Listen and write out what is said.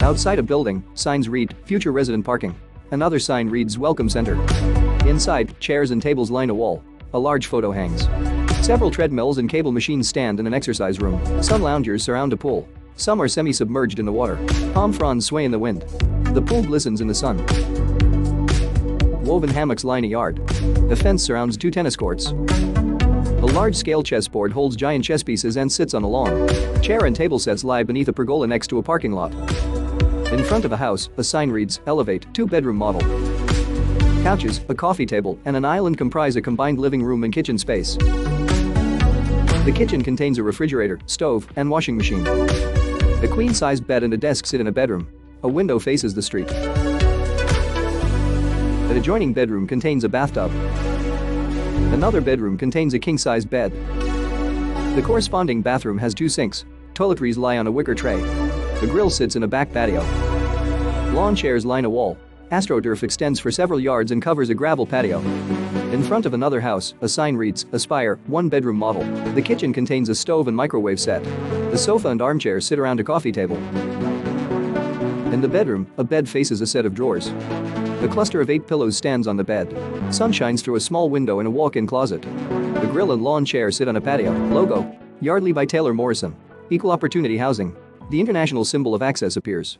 Outside a building, signs read, "Future Resident Parking." Another sign reads, "Welcome Center." Inside, chairs and tables line a wall. A large photo hangs. Several treadmills and cable machines stand in an exercise room. Some loungers surround a pool. Some are semi-submerged in the water. Palm fronds sway in the wind. The pool glistens in the sun. Woven hammocks line a yard. A fence surrounds 2 tennis courts. A large-scale chessboard holds giant chess pieces and sits on a lawn. Chair and table sets lie beneath a pergola next to a parking lot. In front of a house, a sign reads, "Elevate, 2-bedroom model." Couches, a coffee table, and an island comprise a combined living room and kitchen space. The kitchen contains a refrigerator, stove, and washing machine. A queen-sized bed and a desk sit in a bedroom. A window faces the street. An adjoining bedroom contains a bathtub. Another bedroom contains a king-sized bed. The corresponding bathroom has 2 sinks. Toiletries lie on a wicker tray. The grill sits in a back patio. Lawn chairs line a wall. AstroTurf extends for several yards and covers a gravel patio. In front of another house, a sign reads, "Aspire, 1-bedroom model." The kitchen contains a stove and microwave set. The sofa and armchairs sit around a coffee table. In the bedroom, a bed faces a set of drawers. A cluster of 8 pillows stands on the bed. Sun shines through a small window in a walk-in closet. The grill and lawn chair sit on a patio. Logo: Yardley by Taylor Morrison. Equal opportunity housing. The international symbol of access appears.